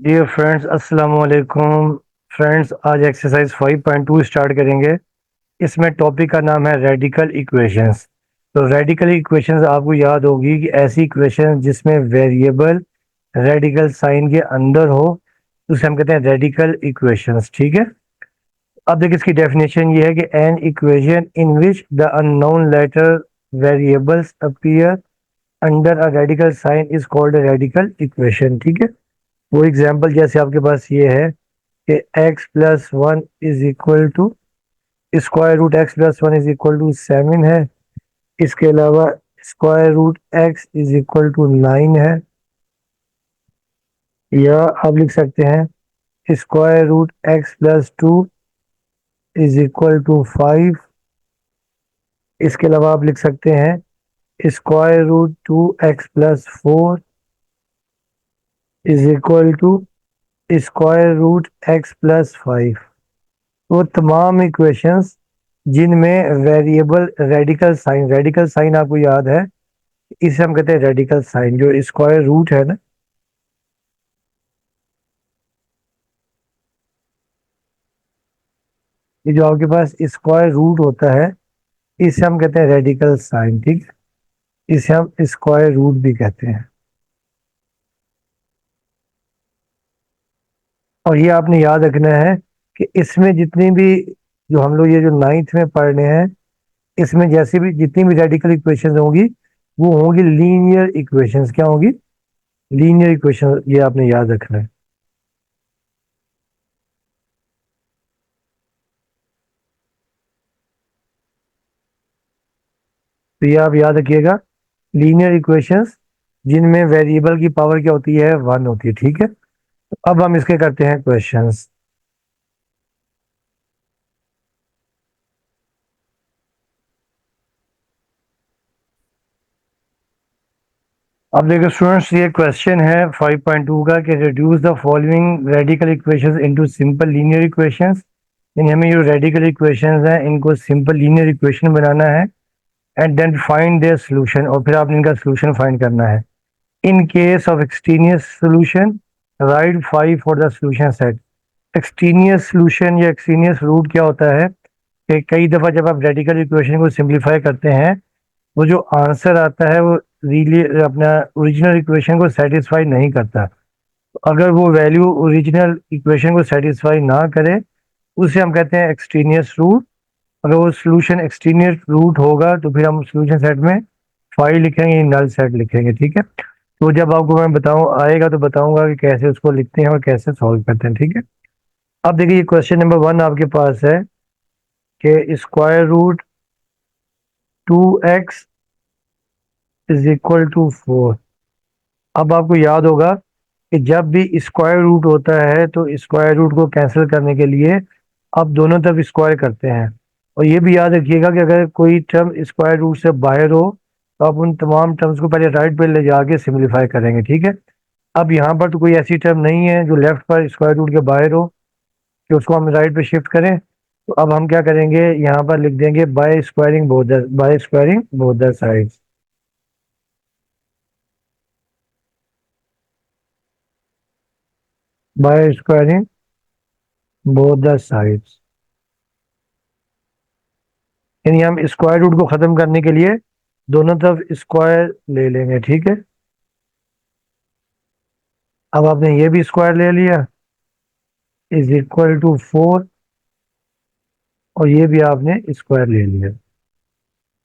Dear friends, अस्सलाम वालेकुम। Friends, आज एक्सरसाइज 5.2 स्टार्ट करेंगे। इसमें टॉपिक का नाम है रेडिकल इक्वेशंस। तो रेडिकल इक्वेशंस आपको याद होगी कि ऐसी इक्वेशन जिसमें वेरिएबल रेडिकल साइन के अंदर हो, तो उसे हम कहते हैं रेडिकल इक्वेशंस। ठीक है। अब देखिए, इसकी डेफिनेशन ये है कि an equation in which the unknown letter variables appear under a radical sign is called a radical equation. ठीक है। वो एग्जाम्पल जैसे आपके पास ये है कि x+1 is equal to square root x+1 is equal to 7 है। इसके अलावा square root x is equal to 9 है। या आप लिख सकते हैं square root x+2 is equal to 5। इसके अलावा आप लिख सकते हैं square root 2x+4 is equal to square root x+5। वो तमाम इक्वेशंस जिनमें वेरिएबल रेडिकल साइन आपको याद है, इसे हम कहते हैं रेडिकल साइन। जो स्क्वायर रूट है ना, ये जो आपके पास स्क्वायर रूट होता है, इसे हम कहते हैं रेडिकल साइन। ठीक है। इसे हम स्क्वायर रूट भी कहते हैं। और ये आपने याद रखना है कि इसमें जितनी भी, जो हम लोग ये जो नाइन्थ में पढ़ रहे हैं, इसमें जैसे भी जितनी भी रेडिकल इक्वेशंस होंगी, वो होंगी लीनियर इक्वेशंस। क्या होंगी? Linear equation. ये आपने याद रखना है। तो ये आप याद रखिएगा, लीनियर इक्वेशंस जिनमें वेरिएबल की पावर क्या होती है? 1 होती है। ठीक है। तो अब हम इसके करते हैं क्वेश्चंस। अब देखो स्टूडेंट्स, ये क्वेश्चन है 5.2 का कि reduce the following radical equations into simple linear equations. यानी हमें ये रेडिकल इक्वेशंस हैं, इनको सिंपल लीनियर इक्वेशन बनाना है। And then find their solution, और फिर आपने इनका सॉल्यूशन फाइंड करना है। In case of extraneous solution, right 5 for the solution set. Extraneous solution या एक्सट्रेनियस रूट क्या होता है कि कई दफ़ा जब आप रेडिकल इक्वेशन को सिंप्लीफाई करते हैं, वो जो आंसर आता है वो रियली अपना ओरिजिनल इक्वेशन को सेटिस्फाई नहीं करता। अगर वो वैल्यू ओरिजिनल इक्वेशन को सेटिस्फाई ना करे, उसे हम कहते हैं एक्सट्रेनियस रूट। अगर वो सोल्यूशन एक्सट्रेनियस रूट होगा, तो फिर हम सोल्यूशन सेट में 5 लिखेंगे, नल सेट लिखेंगे। ठीक है। तो जब आपको मैं बताऊं आएगा, तो बताऊंगा कि कैसे उसको लिखते हैं और कैसे सॉल्व करते हैं। ठीक है। अब देखिए, क्वेश्चन नंबर 1 आपके पास है कि square root 2x is equal to 4। अब आपको याद होगा कि जब भी स्क्वायर रूट होता है, तो स्क्वायर रूट को कैंसिल करने के लिए आप दोनों तरफ स्क्वायर करते हैं। और ये भी याद रखिएगा कि अगर कोई टर्म स्क्वायर रूट से बाहर हो, तो आप उन तमाम टर्म्स को पहले राइट पे ले जाके सिम्प्लीफाई करेंगे। ठीक है। अब यहाँ पर तो कोई ऐसी टर्म नहीं है जो लेफ्ट पर स्क्वायर रूट के बाहर हो कि उसको हम राइट पे शिफ्ट करें। तो अब हम क्या करेंगे, यहाँ पर लिख देंगे by squaring both the sides. By squaring both the sides. यानी हम स्क्वायर रूट को खत्म करने के लिए दोनों तरफ स्क्वायर ले लेंगे। ठीक है। अब आपने ये भी स्क्वायर ले लिया, इज इक्वल टू 4। और ये भी आपने स्क्वायर ले लिया।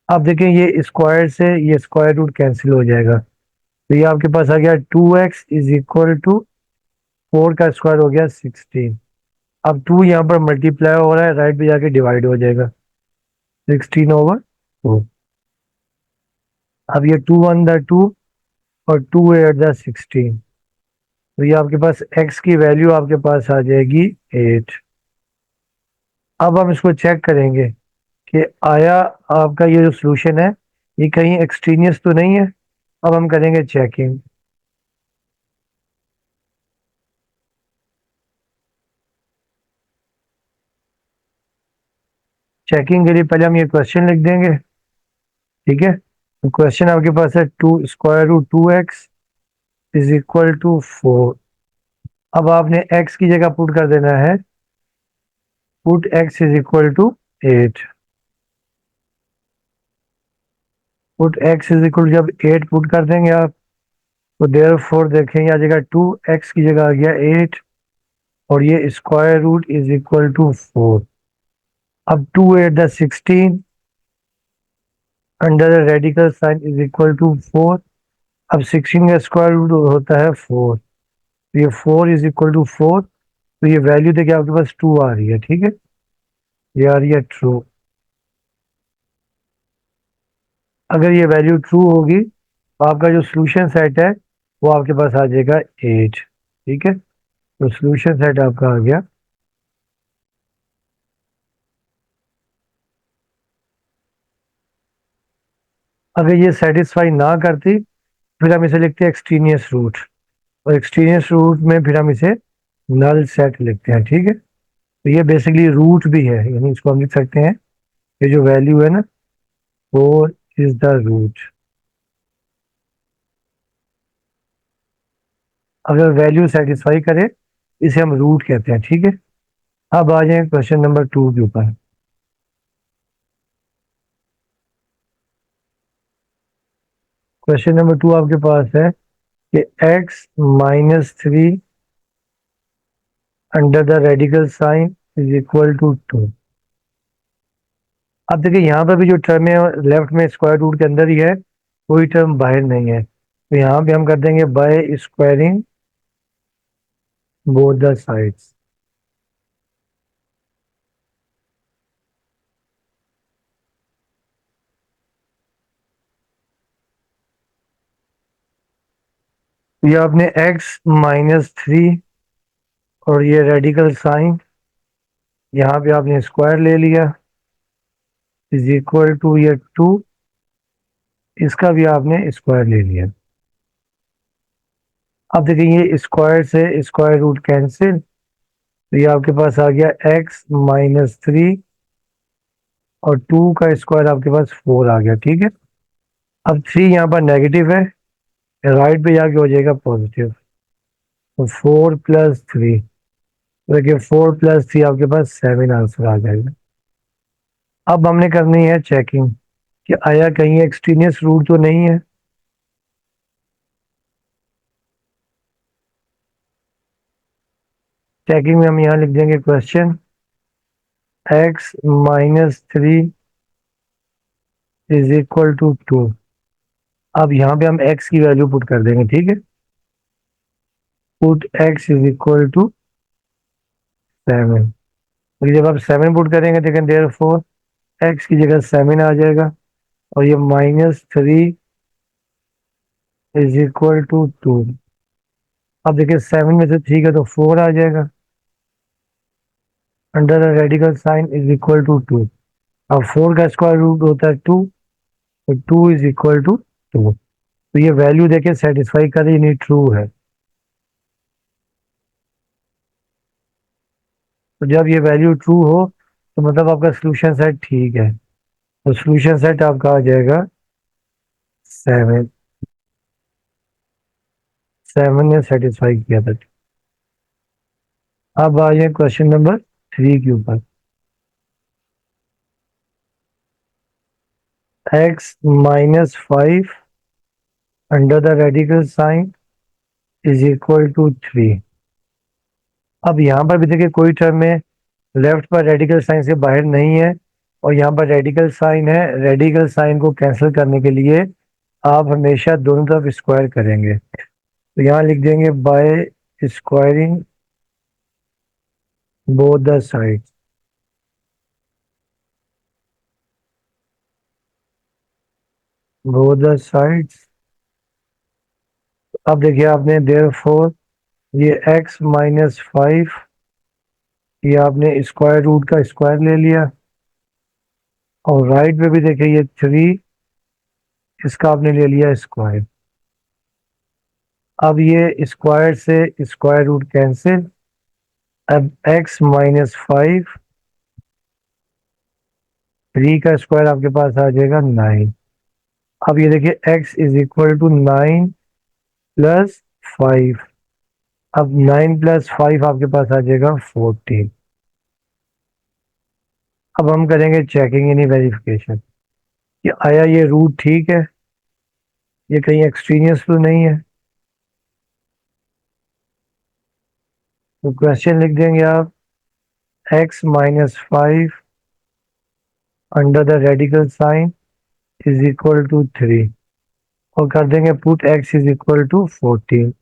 अब देखें, ये स्क्वायर से ये स्क्वायर रूट कैंसिल हो जाएगा। तो ये आपके पास आ गया 2x इज इक्वल टू 4 का स्क्वायर हो गया 16। अब 2 यहाँ पर मल्टीप्लाई हो रहा है, राइट पे जाके डिवाइड हो जाएगा 16/4। अब ये 2 1 द 2 और 2 8 द 16। तो ये आपके पास x की वैल्यू आपके पास आ जाएगी 8। अब हम इसको चेक करेंगे कि आया आपका ये जो सोल्यूशन है, ये कहीं एक्सट्रीनियस तो नहीं है। अब हम करेंगे चेकिंग। चेकिंग के लिए पहले हम ये क्वेश्चन लिख देंगे। ठीक है। तो क्वेश्चन आपके पास है 2 square root 2x is equal to 4। अब आपने x की जगह पुट कर देना है, put x is equal to 8। Put x is equal जब 8 पुट कर देंगे आप, तो देयर फोर देखेंगे आ जाएगा 2x की जगह आ गया 8, और ये square root is equal to 4। अब 2 8 the 16 under the radical sign is equal to 4। अब 16 का स्क्वायर रूट होता है 4, तो ये 4 इज इक्वल टू 4। तो ये वैल्यू देखिए आपके पास 2 आ रही है, ठीक है, ये आ रही है ट्रू। अगर ये वैल्यू ट्रू होगी तो आपका जो सोल्यूशन सेट है वो आपके पास आ जाएगा 8, ठीक है। तो सोल्यूशन सेट आपका आ गया। अगर ये सेटिस्फाई ना करती फिर हम इसे लिखते हैं एक्सट्रीनियस रूट, और एक्सट्रीनियस रूट में फिर हम इसे नल सेट लिखते हैं, ठीक है। तो ये बेसिकली रूट भी है, यानी इसको हम लिख सकते हैं, ये जो वैल्यू है ना, 4 इज द रूट। अगर वैल्यू सेटिस्फाई करे इसे हम रूट कहते हैं, ठीक है। अब आ जाए क्वेश्चन नंबर 2 के ऊपर। क्वेश्चन नंबर 2 आपके पास है कि x-3 under the radical sign is equal to 2। अब देखिए यहाँ पर भी जो टर्म है लेफ्ट में स्क्वायर रूट के अंदर ही है, कोई टर्म बाहर नहीं है, तो यहाँ पे हम कर देंगे by squaring both the sides. ये आपने x-3 और ये रेडिकल साइन यहाँ पे आपने स्क्वायर ले लिया इज इक्वल टू ये 2, इसका भी आपने स्क्वायर ले लिया। अब देखिए ये स्क्वायर से स्क्वायर रूट कैंसिल, तो ये आपके पास आ गया x-3 और 2 का स्क्वायर आपके पास 4 आ गया, ठीक है। अब 3 यहाँ पर नेगेटिव है, राइट पे जाके हो जाएगा पॉजिटिव, तो 4 + 3, देखिए 4 + 3 आपके पास 7 आंसर आ जाएगा। अब हमने करनी है चेकिंग कि आया कहीं एक्सट्रीनियस रूट तो नहीं है। चेकिंग में हम यहाँ लिख देंगे question x-3 is equal to 2। अब यहाँ पे हम x की वैल्यू पुट कर देंगे, ठीक है। Put x is equal to 7। जब आप 7 पुट करेंगे देखें देयर फोर x की जगह 7 आ जाएगा, और ये -3 इज इक्वल टू 2। अब देखिए 7 में से 3 का तो 4 आ जाएगा, under the radical sign is equal to 2। अब 4 का स्क्वायर रूट होता है 2, तो 2 इज इक्वल टू 2। तो ये वैल्यू देखिए सेटिस्फाई कर रही नहीं, ट्रू है। तो जब ये वैल्यू ट्रू हो तो मतलब आपका सोल्यूशन सेट ठीक है, तो सोल्यूशन सेट आपका आ जाएगा 7। 7 ने सेटिस्फाई किया था। अब आ जाए क्वेश्चन नंबर 3 के ऊपर। x-5 under the radical sign is equal to 3। अब यहाँ पर भी देखिए कोई टर्म में लेफ्ट पर रेडिकल साइन से बाहर नहीं है, और यहाँ पर रेडिकल साइन है, रेडिकल साइन को कैंसिल करने के लिए आप हमेशा दोनों तरफ स्क्वायर करेंगे, तो यहाँ लिख देंगे by squaring both the side. Both the sides. अब देखिए आपने देयर फोर ये x-5, ये आपने स्क्वायर रूट का स्क्वायर ले लिया, और राइट में भी देखिए ये 3, इसका आपने ले लिया स्क्वायर। अब ये स्क्वायर से स्क्वायर रूट कैंसिल, अब x-5, 3 का स्क्वायर आपके पास आ जाएगा 9। अब ये देखिए x इज इक्वल टू 9 + 5। अब 9 + 5 आपके पास आ जाएगा 14। अब हम करेंगे चेकिंग यानी वेरिफिकेशन कि आया ये रूट ठीक है, ये कहीं एक्सट्रीनियस तो नहीं है। तो क्वेश्चन लिख देंगे आप x - 5 under the radical sign is equal to 3 और कर देंगे put x is equal to 14।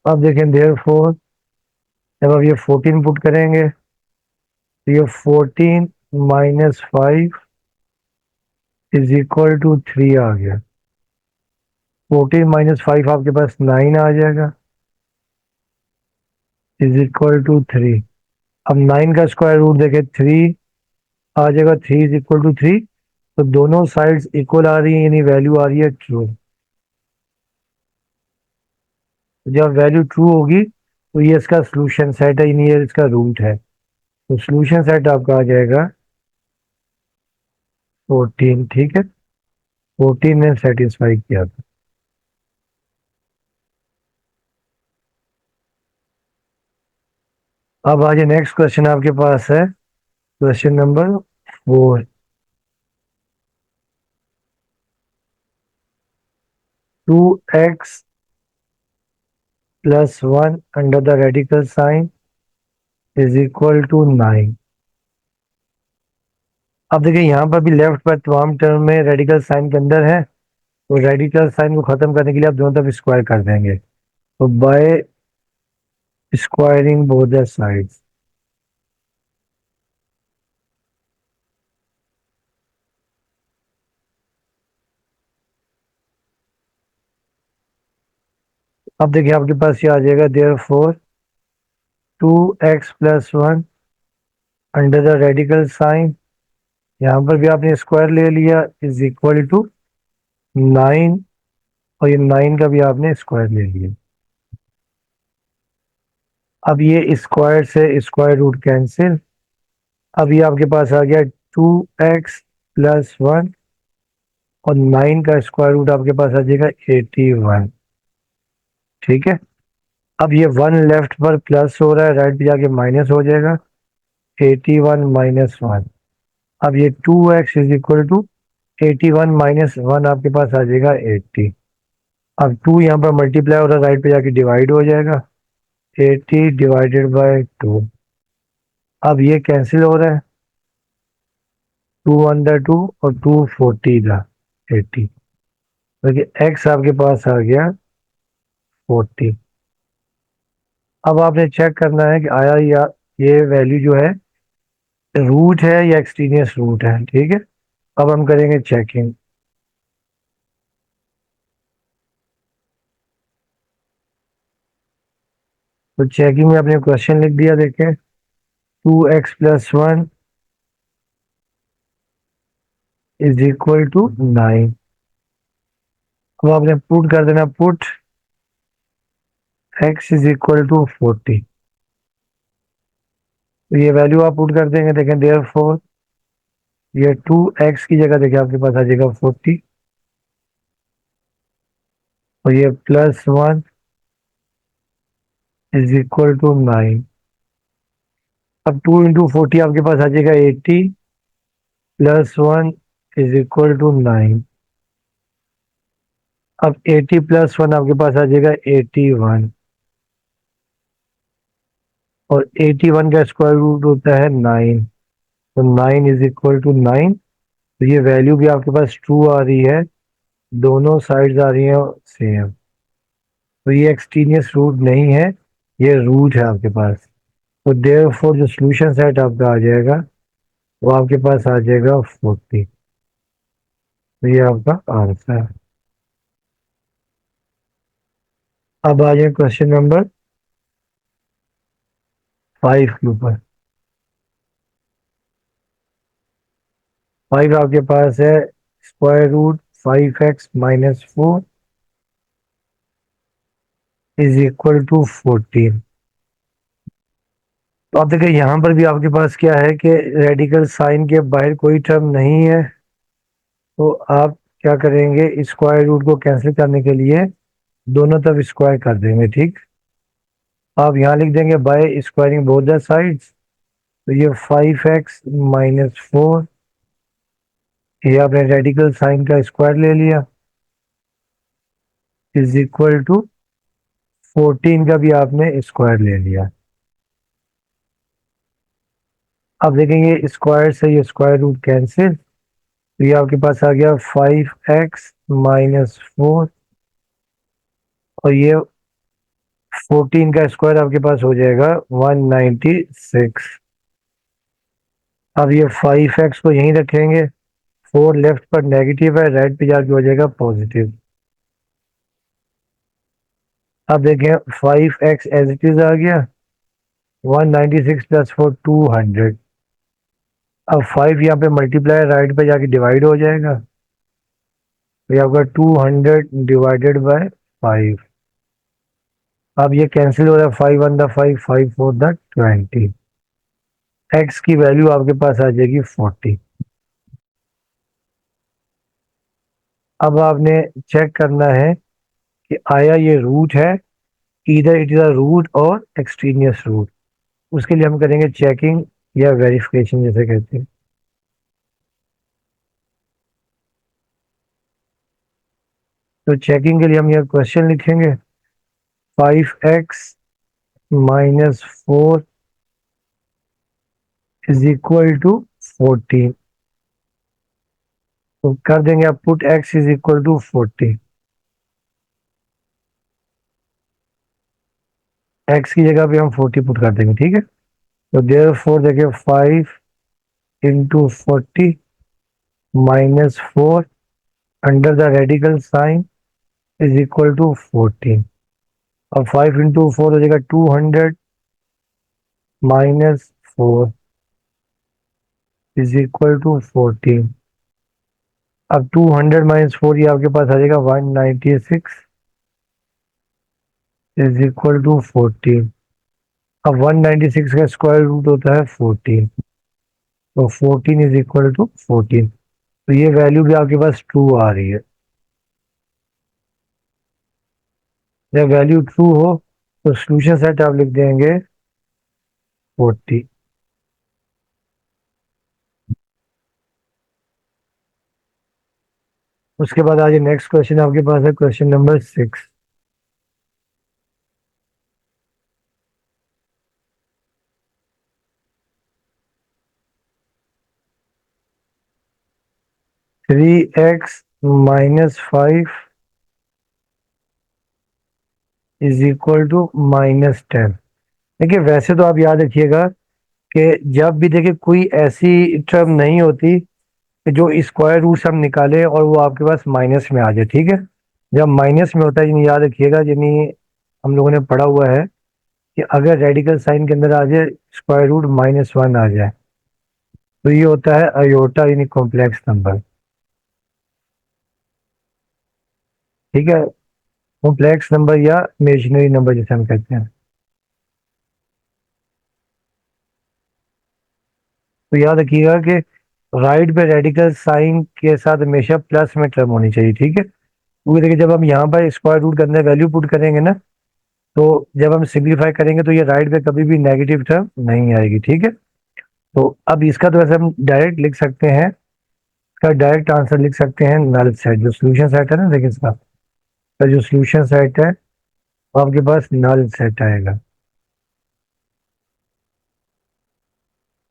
अब देखें देयरफॉर जब आप ये 14 पुट करेंगे तो ये 14 - 5 इज इक्वल टू 3 आ गया। 14 - 5 आपके पास 9 आ जाएगा इज इक्वल टू 3। अब 9 का स्क्वायर रूट देखें 3 आ जाएगा, 3 इज इक्वल टू 3। तो दोनों साइड्स इक्वल आ रही है यानी वैल्यू आ रही है ट्रू। जब वैल्यू ट्रू होगी तो ये इसका सोल्यूशन सेट है यानी ये इसका रूट है। तो सोल्यूशन सेट आपका आ जाएगा 14। ठीक है, 14 ने सेटिस्फाई किया था। अब आज नेक्स्ट क्वेश्चन आपके पास है question number 4। 2x + 1 under the radical sign is equal to 9। अब देखिए यहाँ पर भी लेफ्ट पर तमाम टर्म में रेडिकल साइन के अंदर है, तो रेडिकल साइन को खत्म करने के लिए आप दोनों तरफ स्क्वायर कर देंगे। तो by squaring both the sides. अब देखिए आपके पास ये आ जाएगा therefore 2x + 1 under the radical sign, यहाँ पर भी आपने स्क्वायर ले लिया इज इक्वल टू 9 और ये 9 का भी आपने स्क्वायर ले लिया। अब ये स्क्वायर से स्क्वायर रूट कैंसिल। अब ये आपके पास आ गया 2x + 1 और 9 का स्क्वायर रूट आपके पास आ जाएगा 81। ठीक है, अब ये 1 लेफ्ट पर प्लस हो रहा है, राइट पे जाके माइनस हो जाएगा 81 - 1। अब ये 2x इज इक्वल टू 81 - 1 आपके पास आ जाएगा 80। अब 2 यहाँ पर मल्टीप्लाई हो रहा है, राइट पे जाके डिवाइड हो जाएगा 80 डिवाइडेड बाय 2। अब ये कैंसिल हो रहा है, 2 1 दा 2 और 2 40 दा 80। देखिए x आपके पास आ गया 40। अब आपने चेक करना है कि आया या ये वैल्यू जो है रूट है या एक्सट्रीनियस रूट है। ठीक है, अब हम करेंगे चेकिंग। तो चेकिंग में आपने क्वेश्चन लिख दिया, देखें 2x + 1 इज इक्वल टू 9। अब आपने पुट कर देना, put x is equal to 40। तो ये वैल्यू आप पुट कर देंगे, देखें देयरफॉर ये 2x की जगह देखिए आपके पास आ जाएगा 40 और ये +1 इज इक्वल टू 9। अब 2 × 40 आपके पास आ जाएगा 80 +1 इज इक्वल टू 9। अब 80 + 1 आपके पास आ जाएगा 81 और 81 का स्क्वायर रूट होता है 9। तो 9 इज इक्वल टू 9। तो ये वैल्यू भी आपके पास ट्रू आ रही है, दोनों साइड्स आ रही हैं सेम। तो ये एक्सट्रीनियस रूट नहीं है, ये रूट है आपके पास। तो देयरफॉर जो सॉल्यूशन सेट आपका आ जाएगा वो आपके पास आ जाएगा 40। तो ये आपका आंसर है। अब आ जाए क्वेश्चन नंबर 5 के ऊपर। 5 आपके पास है square root 5x - 4 is equal to 14। तो आप देखिए यहाँ पर भी आपके पास क्या है कि रेडिकल साइन के बाहर कोई टर्म नहीं है, तो आप क्या करेंगे, स्क्वायर रूट को कैंसिल करने के लिए दोनों तरफ स्क्वायर कर देंगे। ठीक, आप यहाँ लिख देंगे by squaring both the sides. तो ये 5x - 4, ये आपने रेडिकल साइन का स्क्वायर ले लिया, इज इक्वल टू 14 का भी आपने स्क्वायर ले लिया। अब देखेंगे स्क्वायर से ये स्क्वायर रूट कैंसिल, तो ये आपके पास आ गया 5x - 4, और ये 14 का स्क्वायर आपके पास हो जाएगा 196। अब ये 5x को यहीं रखेंगे, 4 लेफ्ट पर नेगेटिव है, राइट पे जाके हो जाएगा पॉजिटिव। अब देखें 5x एज इट इज आ गया, 196 + 4 200। अब 5 यहाँ पे मल्टीप्लाई राइट पे जाके डिवाइड हो जाएगा, तो ये आपका 200 डिवाइडेड बाय 5। अब ये कैंसिल हो रहा है, 5 1 द 5, 5 4 द 20। x की वैल्यू आपके पास आ जाएगी 40। अब आपने चेक करना है कि आया ये रूट है, इधर इट इज अ रूट और एक्सट्रीनियस रूट। उसके लिए हम करेंगे चेकिंग या वेरिफिकेशन जैसे कहते हैं। तो चेकिंग के लिए हम यह क्वेश्चन लिखेंगे, 5x - 4 इज इक्वल टू 14। तो कर देंगे आप put x is equal to 40। x की जगह पे हम 40 पुट कर देंगे, ठीक है। तो देयर फोर देखिए 5 × 40 - 4 under the radical sign is equal to 14। अब 5 × 4 हो जाएगा 200 - 4 इज इक्वल टू 14। अब 200 - 4 ये आपके पास आ जाएगा 196 इज इक्वल टू 14। अब 196 का स्क्वायर रूट होता है 14, तो 14 इज इक्वल टू 14। तो ये वैल्यू भी आपके पास ट्रू आ रही है। जब वैल्यू ट्रू हो तो सोल्यूशन सेट आप लिख देंगे 40। उसके बाद आज नेक्स्ट क्वेश्चन आपके पास है question number 6। 3x - 5 is equal to -10। देखिए वैसे तो आप याद रखिएगा कि जब भी देखिए कोई ऐसी टर्म नहीं होती कि जो स्क्वायर रूट से हम निकाले और वो आपके पास माइनस में आ जाए, ठीक है। जब माइनस में होता है यानी याद रखिएगा, यानी हम लोगों ने पढ़ा हुआ है कि अगर रेडिकल साइन के अंदर आ जाए स्क्वायर रूट -1 आ जाए तो ये होता है अयोटा यानी कॉम्प्लेक्स नंबर, ठीक है। कॉम्प्लेक्स नंबर या इमेजिनरी नंबर जैसे हम कहते हैं। तो याद रखिएगा कि राइट पे रेडिकल साइन के साथ हमेशा प्लस में टर्म होनी चाहिए, ठीक है। क्योंकि देखिए जब हम यहाँ पर स्क्वायर रूट के अंदर वैल्यू पुट करेंगे ना, तो जब हम सिंप्लीफाई करेंगे तो ये राइट पे कभी भी नेगेटिव टर्म नहीं आएगी, ठीक है। तो अब इसका तो वैसे हम डायरेक्ट लिख सकते हैं, इसका डायरेक्ट आंसर लिख सकते हैं नल सेट। जो सोल्यूशन सेट है ना, देखिए इसका तो जो सोल्यूशन सेट है वो आपके पास नल सेट आएगा।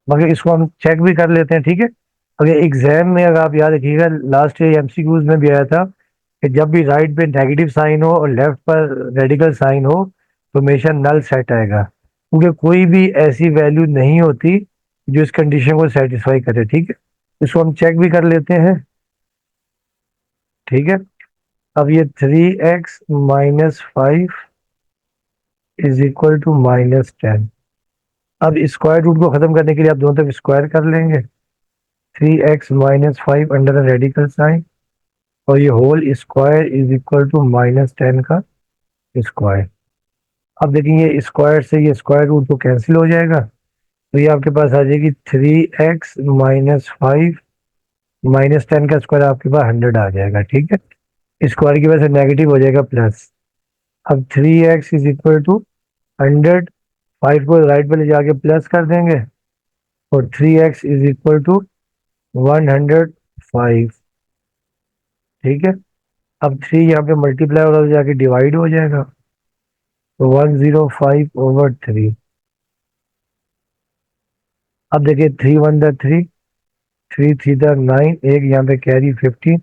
मगर इसको हम चेक भी कर लेते हैं, ठीक है। अगर एग्जाम में अगर आप याद रखिएगा लास्ट ईयर एमसीक्यूज में भी आया था कि जब भी राइट पे नेगेटिव साइन हो और लेफ्ट पर रेडिकल साइन हो तो हमेशा नल सेट आएगा, क्योंकि कोई भी ऐसी वैल्यू नहीं होती जो इस कंडीशन को सेटिस्फाई करे, ठीक है। इसको हम चेक भी कर लेते हैं, ठीक है। अब ये 3x - 5 इज इक्वल टू -10। अब स्क्वायर रूट को खत्म करने के लिए आप दोनों तरफ स्क्वायर कर लेंगे, 3x - 5 under the radical sign, और ये whole square is equal to -10 का स्क्वायर। अब देखेंगे स्क्वायर से ये स्क्वायर रूट तो कैंसिल हो जाएगा, तो ये आपके पास आ जाएगी 3x - 5 -10 का स्क्वायर आपके पास 100 आ जाएगा, ठीक है। स्क्वायर की वजह से नेगेटिव हो जाएगा प्लस। अब 3x इज इक्वल टू 100, 5 को राइट पे ले जाके प्लस कर देंगे, और 3x इज इक्वल टू 105, ठीक है। अब 3 यहाँ पे मल्टीप्लाई और जाके डिवाइड हो जाएगा, तो 105/3। अब देखिए 3 1 3, 3 3 9, एक यहाँ पे कैरी 15,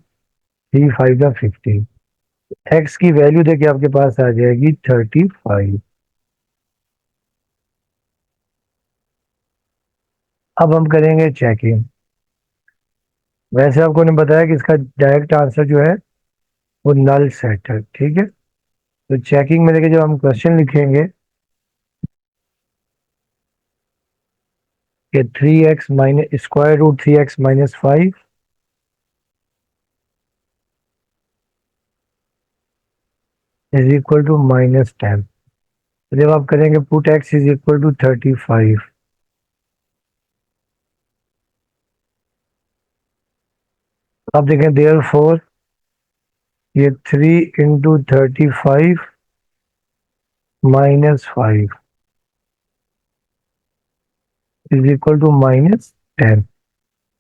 3 5 15। एक्स की वैल्यू देखिए आपके पास आ जाएगी 35। अब हम करेंगे चेकिंग। वैसे आपको ने बताया कि इसका डायरेक्ट आंसर जो है वो नल सेट है, ठीक है। तो चेकिंग में देखिए जब हम क्वेश्चन लिखेंगे कि 3x minus square root 3x - 5 is equal to -10। तो जब आप करेंगे put x is equal to 35, आप देखें देयर फोर ये 3 × 35 -5 इज इक्वल टू -10।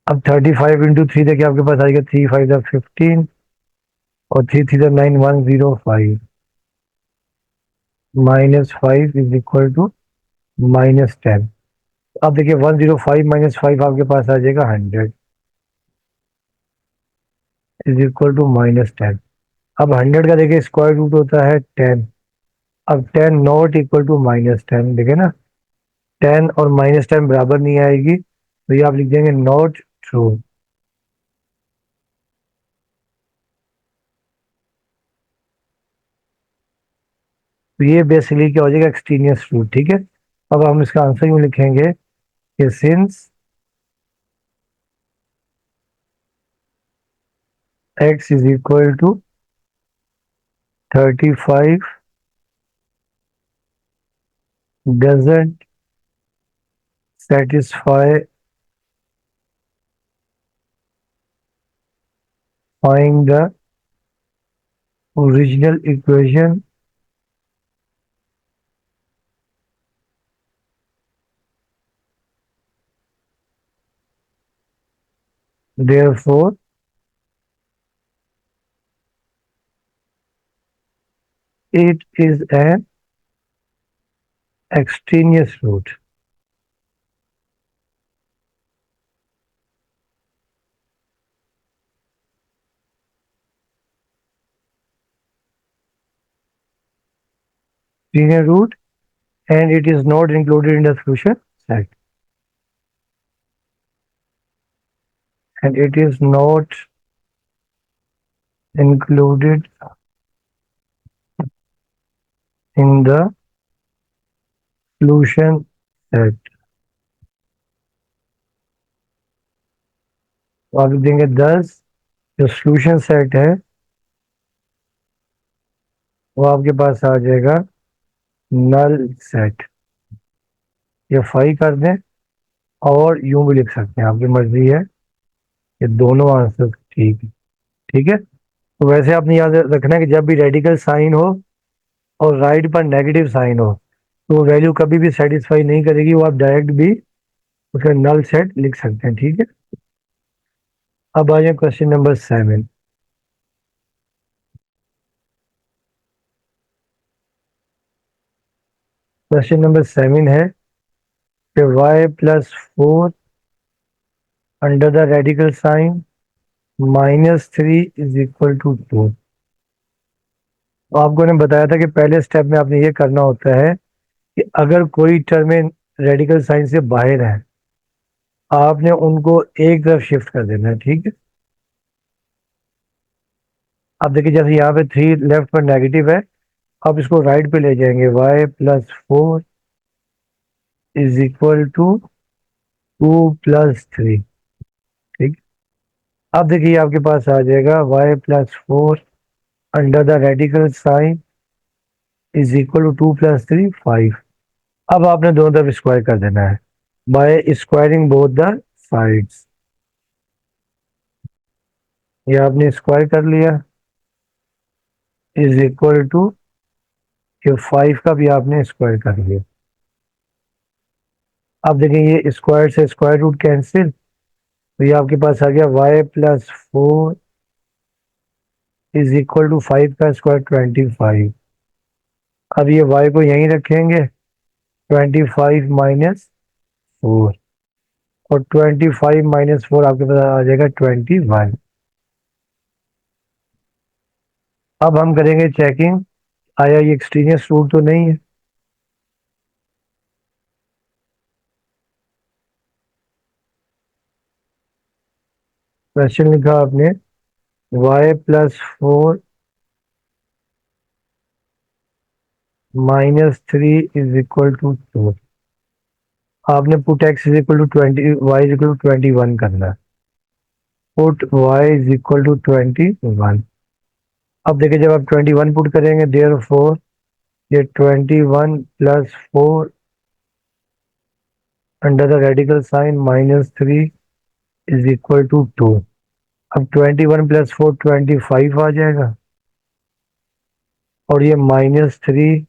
अब 35 × 3 देखिए आपके पास आएगा 3 5 15, और 3 3 9 105, -5 इज इक्वल टू -10। अब देखिए 105 - 5 आपके पास आ जाएगा 100 इज इक्वल टू -10। अब 100 का देखिए स्क्वायर रूट होता है 10। अब 10 नॉट इक्वल टू -10, देखिए ना, 10 और -10 बराबर नहीं आएगी, तो ये आप लिख देंगे नॉट ट्रू। तो ये बेसिकली क्या हो जाएगा, एक्सट्रीनियस रूट, ठीक है। अब हम इसका आंसर यूँ लिखेंगे कि since x is equal to 35 doesn't satisfy find the original equation, therefore it is an extraneous root। Extraneous root, and it is not included in the solution set, and it is not included in the solution set। तो आप लिख देंगे 10, जो solution set है वो आपके पास आ जाएगा नल सेट। ये 5 कर दें, और यूं भी लिख सकते हैं, आपकी मर्जी है, ये दोनों आंसर ठीक है, ठीक है। तो वैसे आपने याद रखना है कि जब भी रेडिकल साइन हो और राइट पर नेगेटिव साइन हो, तो वैल्यू कभी भी सेटिस्फाई नहीं करेगी, वो आप डायरेक्ट भी उसका नल सेट लिख सकते हैं, ठीक है। अब आ जाए क्वेश्चन नंबर 7। क्वेश्चन नंबर 7 है कि y+4 under the radical sign -3 is equal to 2। तो आपको ने बताया था कि पहले स्टेप में आपने ये करना होता है कि अगर कोई टर्म रेडिकल साइन से बाहर है, आपने उनको एक तरफ शिफ्ट कर देना है, ठीक है। अब देखिए जैसे यहाँ पे 3 लेफ्ट पर नेगेटिव है, अब इसको राइट पे ले जाएंगे, y+4 इज इक्वल टू 2+3, ठीक। अब देखिए आपके पास आ जाएगा y+4 under the radical sign is equal to 2+3 5। अब आपने दोनों तरफ स्क्वायर कर देना है by squaring both the sides. ये आपने स्क्वायर कर लिया इज इक्वल टू ये 5 का भी आपने स्क्वायर कर लिया। अब देखें ये स्क्वायर से स्क्वायर रूट कैंसिल, तो ये आपके पास आ गया y+4 इज इक्वल टू 5 का स्क्वायर 25। अब ये y को यहीं रखेंगे, 25 माइनस 4, और 25 माइनस 4 आपके पास आ जाएगा 21। अब हम करेंगे चेकिंग, आया ये एक्सट्रीनियस रूट तो नहीं है। क्वेश्चन लिखा आपने y+4 -3 इज इक्वल टू 2। आपने put x is equal to 20, y is equal to 21 करना है। Put y is equal to 21। अब देखिए जब आप 21 पुट करेंगे, देयर फोर ये 21 + 4 under the radical sign -3 is equal to 2। अब 21 + 4 25 आ जाएगा, और ये -3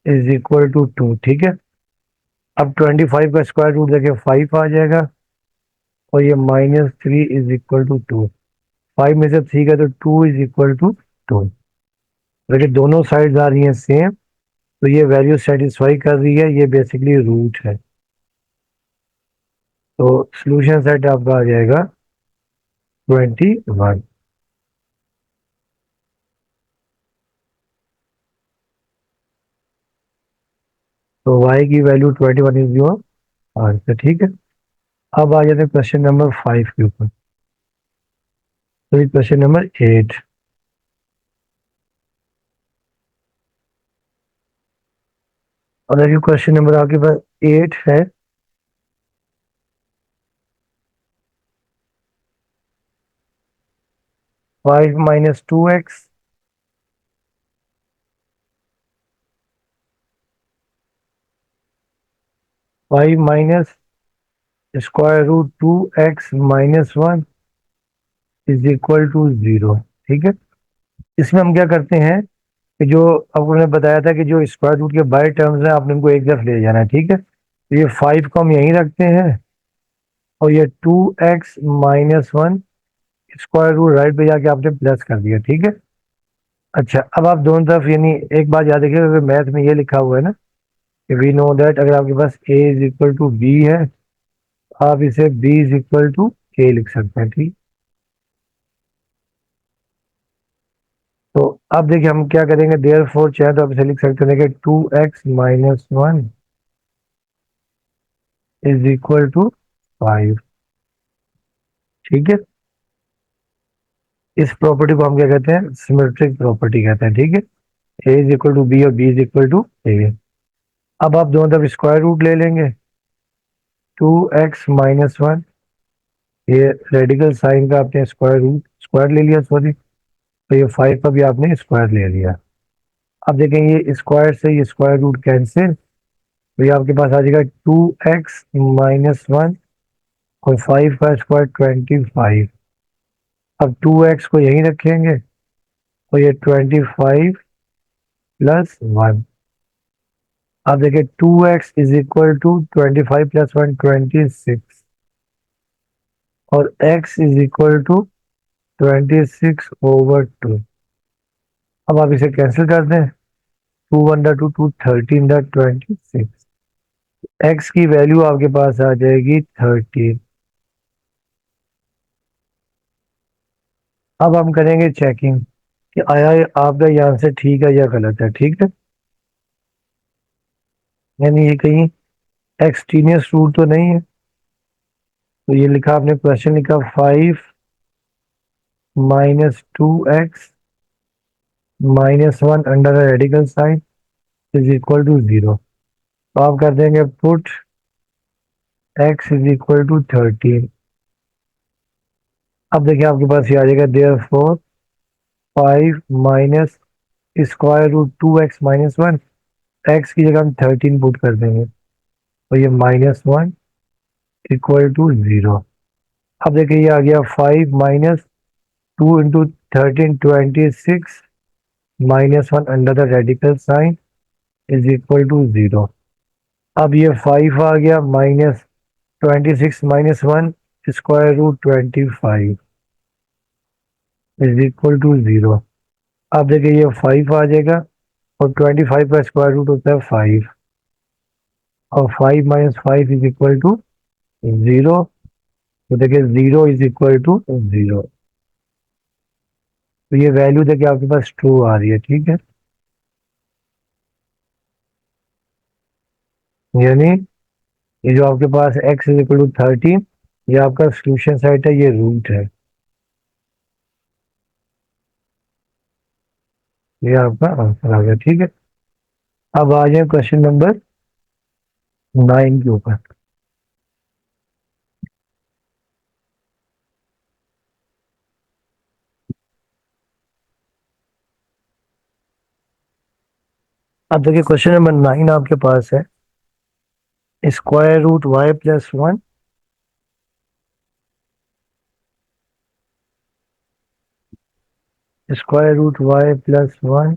इज इक्वल टू 2। ठीक है, अब 25 का स्क्वायर रूट देखे 5 आ जाएगा, और ये -3 इज इक्वल टू 2। 5 में से 3 का तो 2 इज इक्वल टू 2। देखिए दोनों साइड्स आ रही हैं सेम, तो ये वैल्यू सेटिस्फाई कर रही है, ये बेसिकली रूट है। तो सॉल्यूशन सेट आपका आ जाएगा 21। तो y की वैल्यू 21 इज योर आंसर। ठीक है, अब आ जाते हैं क्वेश्चन नंबर 5 के ऊपर। तो क्वेश्चन नंबर 8, और देखिए क्वेश्चन नंबर आपके पास 8 है। 5 - 2x 5 square root 2x - 1 is equal to 0। ठीक है, इसमें हम क्या करते हैं कि जो आपको मैंने बताया था कि जो स्क्वायर रूट के बाय टर्म्स हैं आपने उनको एक तरफ ले जाना है। ठीक है, तो ये 5 को हम यहीं रखते हैं, और ये 2x - 1 स्क्वायर रूट राइट पे जाके आपने प्लस कर दिया। ठीक है, अच्छा अब आप दोनों तरफ, यानी एक बात याद रखिए, मैथ में ये लिखा हुआ है ना कि वी नो दैट अगर आपके पास a is equal to b है, आप इसे b is equal to a लिख सकते हैं। ठीक, तो अब देखिए हम क्या करेंगे, देयर फोर चाहे तो आप इसे लिख सकते हैं कि 2x - 1 इज इक्वल टू 5। ठीक है, इस प्रॉपर्टी को हम क्या कहते हैं, सिमेट्रिक प्रॉपर्टी कहते हैं। ठीक है, a is equal to b और b is equal to a। अब आप दोनों तरफ स्क्वायर रूट ले लेंगे, 2x - 1, ये रेडिकल साइन का आपने स्क्वायर रूट स्क्वायर ले लिया, सॉरी, तो ये 5 का भी आपने स्क्वायर ले लिया। अब देखें ये स्क्वायर से ये स्क्वायर रूट कैंसिल, तो ये आपके पास आ जाएगा 2x - 1 और 5 का स्क्वायर 25। अब 2x को यहीं रखेंगे, तो ये 25 + 1। अब देखिए 2x इज इक्वल टू 25 + 1 26, और x इज इक्वल टू 26/2। अब आप इसे कैंसिल कर दें, 2 × 2 13 × 26, x की वैल्यू आपके पास आ जाएगी 13। अब हम करेंगे चेकिंग कि आया आपका ये आंसर ठीक है या गलत है। ठीक है, यानी ये कहीं एक्सट्रीनियस रूट तो नहीं है। तो ये लिखा आपने, क्वेश्चन लिखा 5 - 2x - 1 under radical sign is equal to 0। तो आप कर देंगे put x is equal to 13। अब देखिए आपके पास ये आ जाएगा, therefore 5 minus square root 2x - 1, x की जगह हम 13 पुट कर देंगे, तो ये -1 इक्वल टू 0। अब देखिए ये आ गया 5 - 2 into 13 26 minus 1 under the radical sign is equal to 0. अब ये 5 आ गया minus 26 minus 1 square root 25 is equal to 0. अब देखिए ये 5 आ जाएगा और 25 का स्क्वायर रूट होता है 5 और 5 माइनस 5 इज इक्वल टू 0. तो देखिए 0 इज इक्वल टू 0. तो ये वैल्यू देखिए आपके पास ट्रू आ रही है. ठीक है, यानी ये जो आपके पास x इज इक्वल टू 13 ये आपका सोल्यूशन सेट है, ये रूट है, ये आपका आंसर आ गया. ठीक है, अब आ जाए क्वेश्चन नंबर 9 के ऊपर. अब देखिए क्वेश्चन नंबर 9 आपके पास है square root y plus 1 square root y plus 1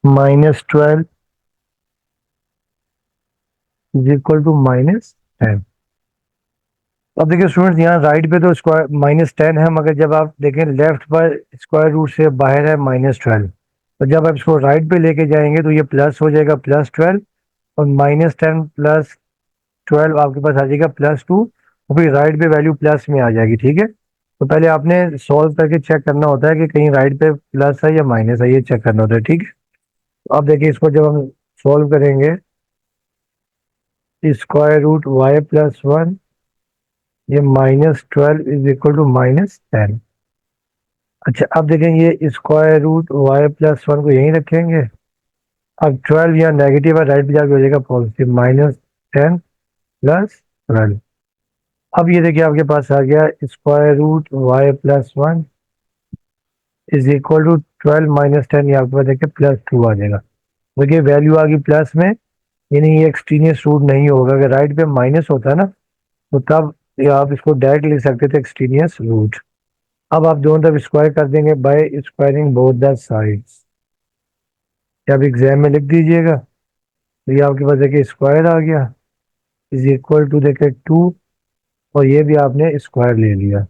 minus 12 is equal to minus 10. अब देखिए स्टूडेंट्स यहाँ राइट पे तो स्क्वायर -10 है, मगर जब आप देखें लेफ्ट पर स्क्वायर रूट से बाहर है -12. तो जब आप इसको राइट पे लेके जाएंगे तो ये प्लस हो जाएगा +12 और -10 प्लस 12 आपके पास आ जाएगा +2 और फिर राइट पे वैल्यू प्लस में आ जाएगी. ठीक है, तो पहले आपने सॉल्व करके चेक करना होता है कि कहीं राइट पे प्लस है या माइनस है, ये चेक करना होता है. ठीक है, तो अब देखिए इसको जब हम सॉल्व करेंगे स्क्वायर रूट y प्लस 1 ये -12 इज इक्वल टू -10. अच्छा अब देखें ये स्क्वायर रूट y प्लस 1 को यहीं रखेंगे. अब 12 यहाँ नेगेटिव है, राइट पे जाके हो जाएगा पॉजिटिव -10 प्लस 12. अब ये देखिए आपके पास आ गया square root y plus 1 is equal to 12 -10, ये आपके पास देखिए +2 आ जाएगा. देखिए वैल्यू आ गई प्लस में, यानी ये एक्सट्रीनियस रूट नहीं होगा. अगर राइट पे माइनस होता है ना तो तब ये आप इसको डायरेक्ट लिख सकते थे एक्सट्रीनियस रूट. अब आप दोनों तरफ स्क्वायर कर देंगे by squaring both the sides. आप एग्जाम में लिख दीजिएगा. तो ये आपके पास देखिए स्क्वायर आ गया इज इक्वल टू देखिए 2 और ये भी आपने स्क्वायर ले लिया.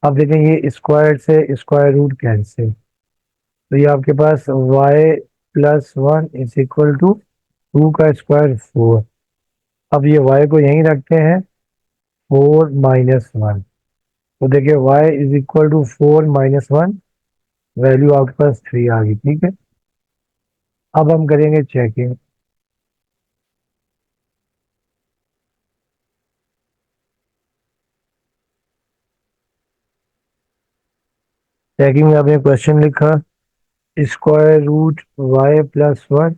अब देखें ये स्क्वायर से स्क्वायर रूट कैंसिल, तो ये आपके पास y plus 1 is equal to 2 का स्क्वायर 4. अब ये y को यहीं रखते हैं 4 माइनस 1. तो देखिए y is equal to 4 minus 1, value आपके पास 3 आ गई. ठीक है, अब हम करेंगे चेकिंग. चेकिंग में आपने क्वेश्चन लिखा स्क्वायर रूट y प्लस 1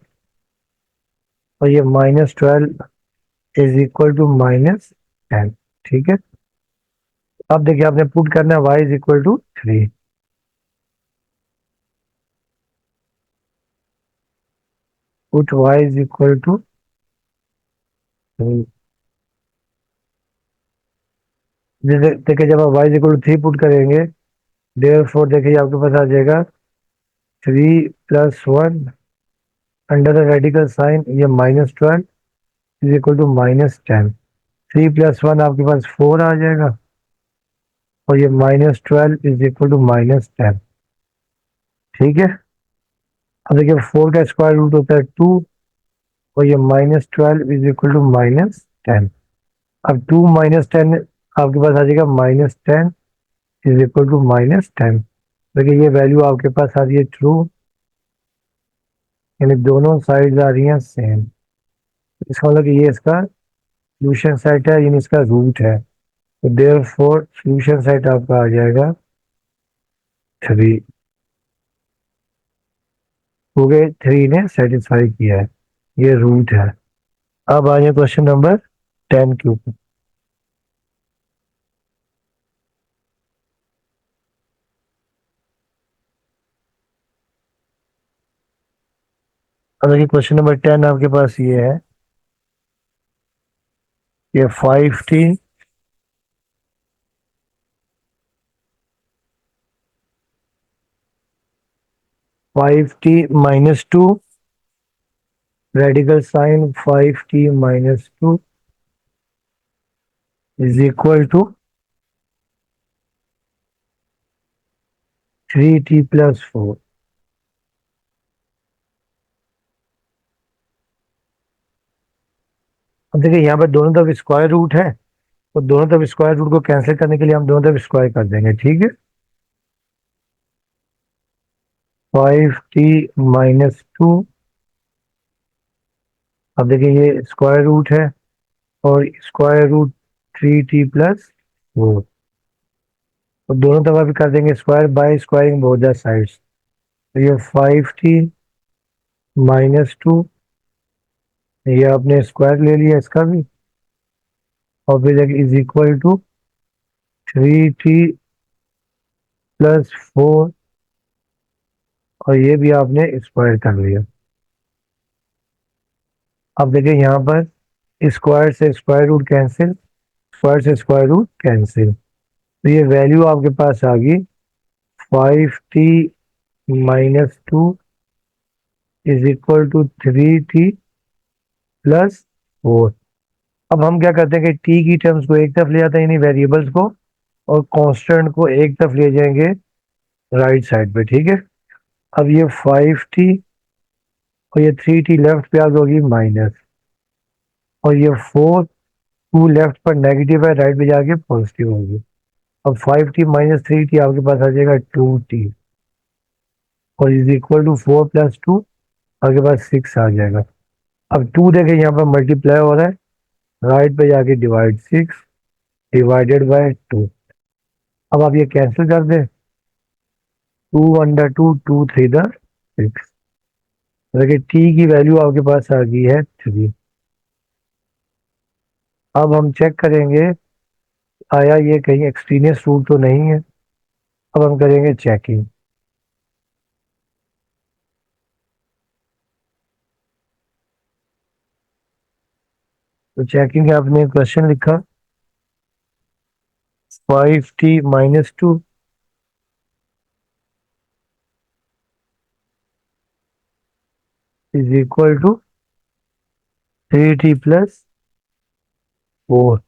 और ये -12 इज इक्वल टू -10. ठीक है, अब देखिए आपने पुट करना है y is equal to 3. Put y is equal to 3. देखिए जब आप y is equal to 3 put करेंगे देयरफॉर देखिए आपके पास आ जाएगा 3 plus 1 under the radical sign ये -12 इज इक्वल टू -10. 3 प्लस 1 आपके पास 4 आ जाएगा और ये -12 इज इक्वल टू -10. ठीक है, अब देखिए 4 का स्क्वायर रूट होता है 2 और ये -12 इज इक्वल टू -10. अब 2 -10 आपके पास आ जाएगा -10 इज इक्वल टू -10. देखिए ये वैल्यू आपके पास आ रही है ट्रू, यानी दोनों साइड्स आ रही हैं सेम. इसका मतलब कि ये इसका सोल्यूशन सेट है, यानी इसका रूट है. तो देयरफॉर सोल्यूशन सेट आपका आ जाएगा 3. हो गए 3 ने सेटिस्फाई किया है, ये रूट है. अब आ जाए क्वेश्चन नंबर 10 के ऊपर. अब देखिए क्वेश्चन नंबर 10 आपके पास ये है कि 5t 5t-2 radical sign 5t-2 is equal to 3t plus 4. अब देखिए यहाँ पर दोनों तरफ स्क्वायर रूट है, तो दोनों तरफ स्क्वायर रूट को कैंसिल करने के लिए हम दोनों तरफ स्क्वायर कर देंगे, ठीक है। 5t-2, अब देखिए ये स्क्वायर रूट है और स्क्वायर रूट 3t प्लस 4, तो दोनों तरफ अभी कर देंगे square by squaring both the sides. तो ये 5t-2, ये आपने स्क्वायर ले लिया इसका भी, और फिर is equal to 3t plus 4, और ये भी आपने स्क्वायर कर लिया। अब देखिए यहाँ पर स्क्वायर से स्क्वायर रूट कैंसिल, स्क्वायर से स्क्वायर रूट कैंसिल, तो ये वैल्यू आपके पास आ गई 5t-2 is equal to 3t plus 4। अब हम क्या करते हैं कि t की टर्म्स को एक तरफ ले जाते हैं, यानी वेरिएबल्स को, और कांस्टेंट को एक तरफ ले जाएंगे राइट साइड पे, ठीक है। अब ये 5t और ये 3t लेफ्ट पे आ होगी माइनस, और ये 4 2 लेफ्ट पर नेगेटिव है, राइट पे जाके पॉजिटिव होगी। अब 5t-3t आपके पास आ जाएगा 2t, और इज इक्वल टू 4 प्लस 2 आपके पास 6 आ जाएगा। अब 2 देखें यहाँ पर मल्टीप्लाई हो रहा है, राइट पे जाके डिवाइड 6 डिवाइडेड बाय 2। अब आप ये कैंसिल कर दें, 2/2 2 3 6। देखिए t की वैल्यू आपके पास आ गई है 3। अब हम चेक करेंगे आया ये कहीं एक्सट्रीनियस रूट तो नहीं है। अब हम करेंगे चेकिंग, तो चेकिंग का आपने क्वेश्चन लिखा 5t-2 is equal to 3t plus 4।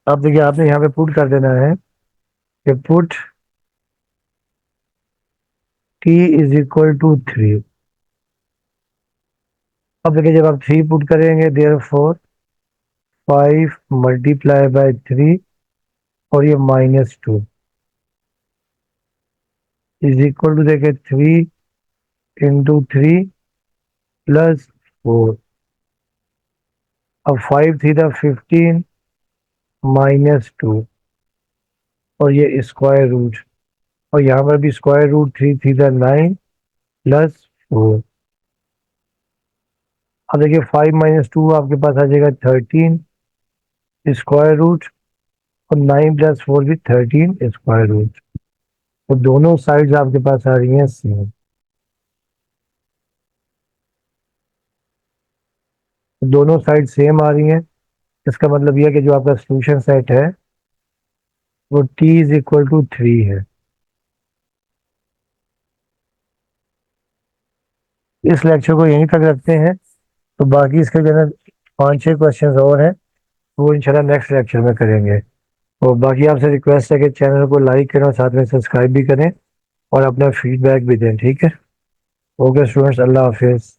अब देखिए आपने यहाँ पे पुट कर देना है कि put t is equal to 3। अब देखिए जब आप 3 पुट करेंगे देयरफॉर 5 मल्टीप्लाई बाय 3 और ये -2 इज इक्वल टू देखिए 3 इंटू 3 प्लस 4। अब 5 3 15 -2, और ये स्क्वायर रूट, और यहाँ पर भी स्क्वायर रूट 3 3 9 प्लस 4। अब देखिए 5 - 2 आपके पास आ जाएगा 13 स्क्वायर रूट, और 9 प्लस 4 भी 13 स्क्वायर रूट। तो दोनों साइड्स आपके पास आ रही हैं सेम, दोनों साइड सेम आ रही हैं। इसका मतलब यह है कि जो आपका सोल्यूशन सेट है वो t इज इक्वल टू 3 है। इस लेक्चर को यहीं तक रखते हैं, तो बाकी इसके जो है 5-6 क्वेश्चंस और हैं, वो इंशाल्लाह नेक्स्ट लेक्चर में करेंगे। और बाकी आपसे रिक्वेस्ट है कि चैनल को लाइक करें और साथ में सब्सक्राइब भी करें और अपना फीडबैक भी दें, ठीक है। ओके स्टूडेंट्स, अल्लाह हाफिज़।